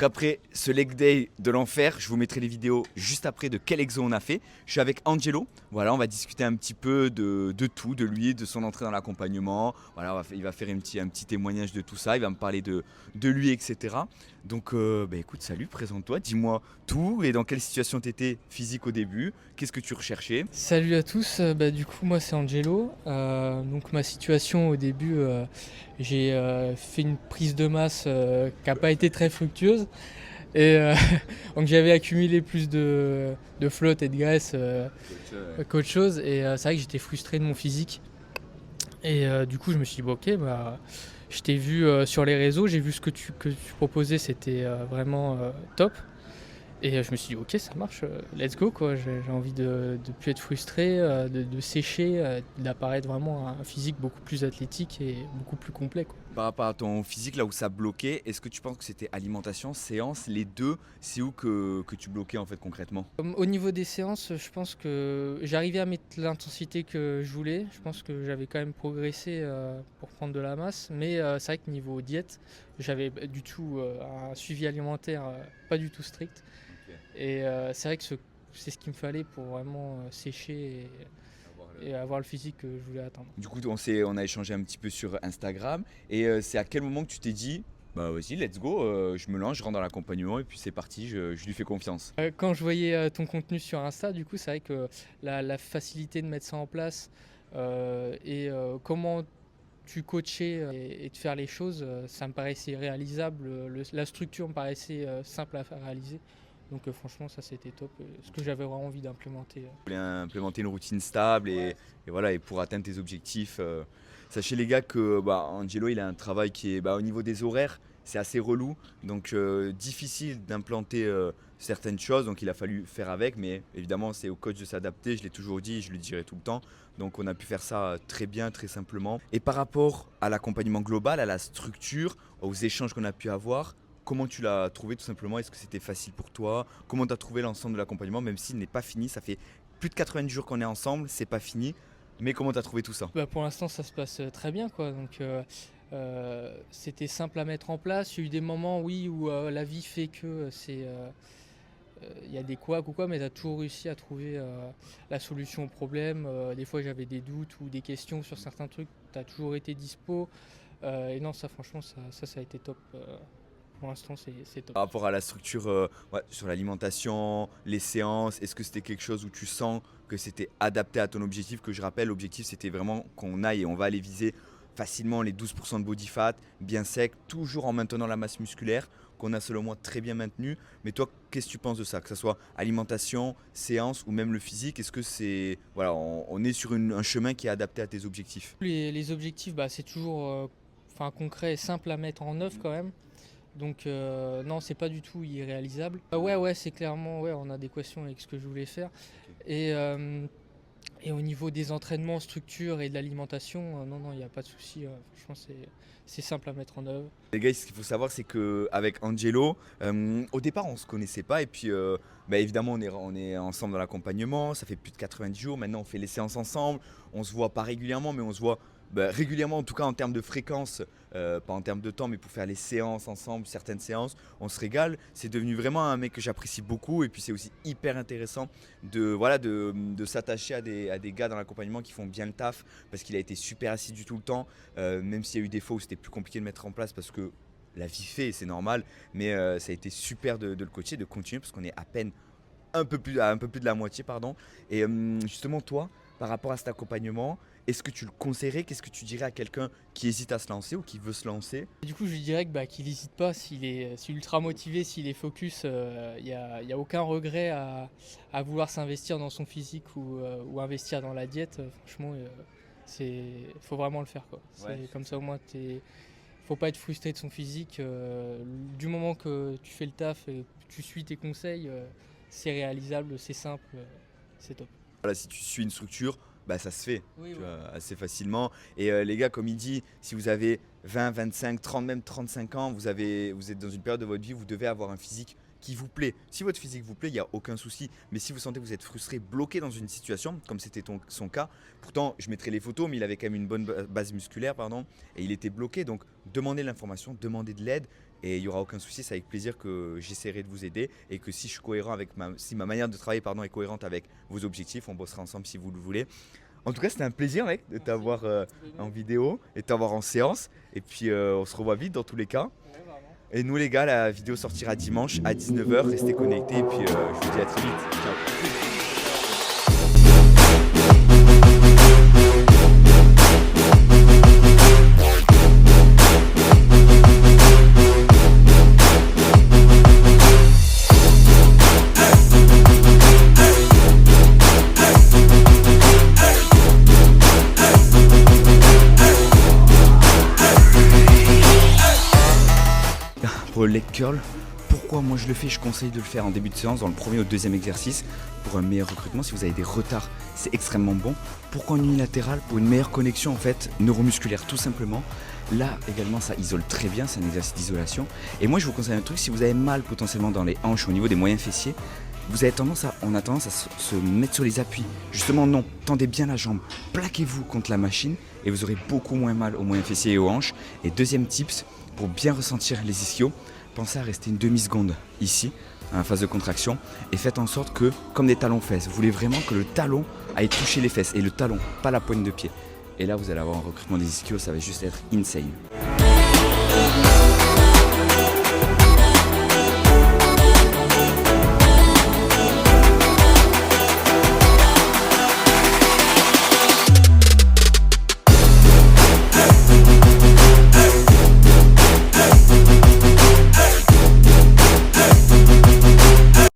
qu'après ce leg day de l'enfer, je vous mettrai les vidéos juste après de quel exo on a fait. Je suis avec Angelo. Voilà, on va discuter un petit peu de tout, de lui, de son entrée dans l'accompagnement. Voilà, il va faire un petit témoignage de tout ça. Il va me parler de lui, etc. Donc, écoute, salut, présente-toi. Dis-moi tout et dans quelle situation tu étais physique au début. Qu'est-ce que tu recherchais? Salut à tous, du coup moi c'est Angelo. Donc ma situation au début, j'ai fait une prise de masse qui n'a pas été très fructueuse et donc j'avais accumulé plus de flotte et de graisse qu'autre chose et c'est vrai que j'étais frustré de mon physique et du coup je me suis dit bon, ok, je t'ai vu sur les réseaux, j'ai vu ce que tu proposais, c'était vraiment top. Et je me suis dit, ok, ça marche, let's go quoi. J'ai envie de plus être frustré, de sécher, d'apparaître vraiment un physique beaucoup plus athlétique et beaucoup plus complet, quoi. Par rapport à ton physique, là où ça bloquait, est-ce que tu penses que c'était alimentation, séance, les deux? C'est où que tu bloquais en fait concrètement? Au niveau des séances, je pense que j'arrivais à mettre l'intensité que je voulais. Je pense que j'avais quand même progressé pour prendre de la masse. Mais c'est vrai que niveau diète, j'avais du tout un suivi alimentaire pas du tout strict. Et c'est vrai que c'est ce qu'il me fallait pour vraiment sécher et avoir le physique que je voulais atteindre. Du coup, on a échangé un petit peu sur Instagram. Et c'est à quel moment que tu t'es dit, bah vas-y, let's go, je me lance, je rentre dans l'accompagnement et puis c'est parti, je lui fais confiance. Quand je voyais ton contenu sur Insta, du coup, c'est vrai que la facilité de mettre ça en place et comment tu coachais et de faire les choses, ça me paraissait réalisable. La structure me paraissait simple à faire réaliser. Donc franchement, ça c'était top. Ce que j'avais vraiment envie d'implémenter. Je voulais implémenter une routine stable et voilà, et pour atteindre tes objectifs. Sachez les gars que Angelo, il a un travail qui est au niveau des horaires, c'est assez relou. Donc difficile d'implanter certaines choses. Donc il a fallu faire avec. Mais évidemment, c'est au coach de s'adapter. Je l'ai toujours dit, je le dirai tout le temps. Donc on a pu faire ça très bien, très simplement. Et par rapport à l'accompagnement global, à la structure, aux échanges qu'on a pu avoir, comment tu l'as trouvé tout simplement? Est-ce que c'était facile pour toi? Comment tu as trouvé l'ensemble de l'accompagnement, même s'il n'est pas fini? Ça fait plus de 90 jours qu'on est ensemble, c'est pas fini. Mais comment tu as trouvé tout ça? Pour l'instant, ça se passe très bien, quoi. Donc, c'était simple à mettre en place. Il y a eu des moments, oui, où la vie fait que il y a des couacs ou quoi, mais tu as toujours réussi à trouver la solution au problème. Des fois, j'avais des doutes ou des questions sur certains trucs. Tu as toujours été dispo. Et non, ça, franchement, ça a été top. Pour l'instant, c'est top. Par rapport à la structure, sur l'alimentation, les séances, est-ce que c'était quelque chose où tu sens que c'était adapté à ton objectif? Que je rappelle, l'objectif c'était vraiment qu'on aille et on va aller viser facilement les 12% de body fat, bien sec, toujours en maintenant la masse musculaire, qu'on a selon moi très bien maintenue. Mais toi, qu'est-ce que tu penses de ça? Que ce soit alimentation, séance ou même le physique, est-ce que c'est. Voilà, on est sur un chemin qui est adapté à tes objectifs? Les objectifs, c'est toujours concret et simple à mettre en œuvre quand même. Donc non, c'est pas du tout irréalisable. Ouais, c'est clairement en adéquation avec ce que je voulais faire. Et, euh, et au niveau des entraînements, structure et de l'alimentation, non, il n'y a pas de souci. Franchement, c'est simple à mettre en œuvre. Les gars, ce qu'il faut savoir, c'est qu'avec Angelo, au départ, on ne se connaissait pas. Et puis, évidemment, on est ensemble dans l'accompagnement. Ça fait plus de 90 jours. Maintenant, on fait les séances ensemble. On se voit pas régulièrement, mais on se voit régulièrement, en tout cas en termes de fréquence, pas en termes de temps, mais pour faire les séances ensemble, certaines séances, on se régale. C'est devenu vraiment un mec que j'apprécie beaucoup. Et puis, c'est aussi hyper intéressant de s'attacher à des gars dans l'accompagnement qui font bien le taf, parce qu'il a été super assidu tout le temps. Même s'il y a eu des fois où c'était plus compliqué de mettre en place parce que la vie fait, c'est normal. Mais ça a été super de le coacher, de continuer parce qu'on est à peine un peu plus de la moitié, pardon. Et justement, toi, par rapport à cet accompagnement, est-ce que tu le conseillerais? Qu'est-ce que tu dirais à quelqu'un qui hésite à se lancer ou qui veut se lancer? Et du coup, je lui dirais qu'il n'hésite pas, s'il est ultra motivé, s'il est focus, y a aucun regret à vouloir s'investir dans son physique ou investir dans la diète. Franchement, faut vraiment le faire, quoi. Ouais, C'est comme ça au moins, faut pas être frustré de son physique. Du moment que tu fais le taf et que tu suis tes conseils, c'est réalisable, c'est simple, c'est top. voilà, si tu suis une structure, ça se fait, Oui, tu oui. vois, assez facilement. Et les gars, comme il dit, si vous avez 20, 25, 30, même 35 ans, vous êtes dans une période de votre vie où vous devez avoir un physique qui vous plaît. Si votre physique vous plaît, il n'y a aucun souci. Mais si vous sentez que vous êtes frustré, bloqué dans une situation, comme c'était son cas, pourtant je mettrai les photos, mais il avait quand même une bonne base musculaire, pardon, et il était bloqué. Donc demandez l'information, demandez de l'aide. et il n'y aura aucun souci, c'est avec plaisir que j'essaierai de vous aider et que si je suis cohérent avec si ma manière de travailler est cohérente avec vos objectifs, on bossera ensemble si vous le voulez. En tout cas, c'était un plaisir, mec, de t'avoir en vidéo et de t'avoir en séance. Et puis, on se revoit vite dans tous les cas. Et nous, les gars, la vidéo sortira dimanche à 19h. Restez connectés. Et puis, je vous dis à très vite. Ciao. Pour le leg curl, pourquoi moi je le fais? Je conseille de le faire en début de séance, dans le premier ou deuxième exercice, pour un meilleur recrutement. Si vous avez des retards, c'est extrêmement bon. Pourquoi en unilatéral? Pour une meilleure connexion en fait neuromusculaire, tout simplement. Là également, ça isole très bien, c'est un exercice d'isolation. Et moi je vous conseille un truc, si vous avez mal potentiellement dans les hanches au niveau des moyens fessiers, on a tendance à se mettre sur les appuis. Justement non, tendez bien la jambe, plaquez-vous contre la machine et vous aurez beaucoup moins mal aux moyens fessiers et aux hanches. Et deuxième tips, pour bien ressentir les ischios, pensez à rester une demi-seconde ici, en phase de contraction, et faites en sorte que, comme des talons fesses, vous voulez vraiment que le talon aille toucher les fesses, et le talon, pas la poigne de pied. Et là, vous allez avoir un recrutement des ischios, ça va juste être insane.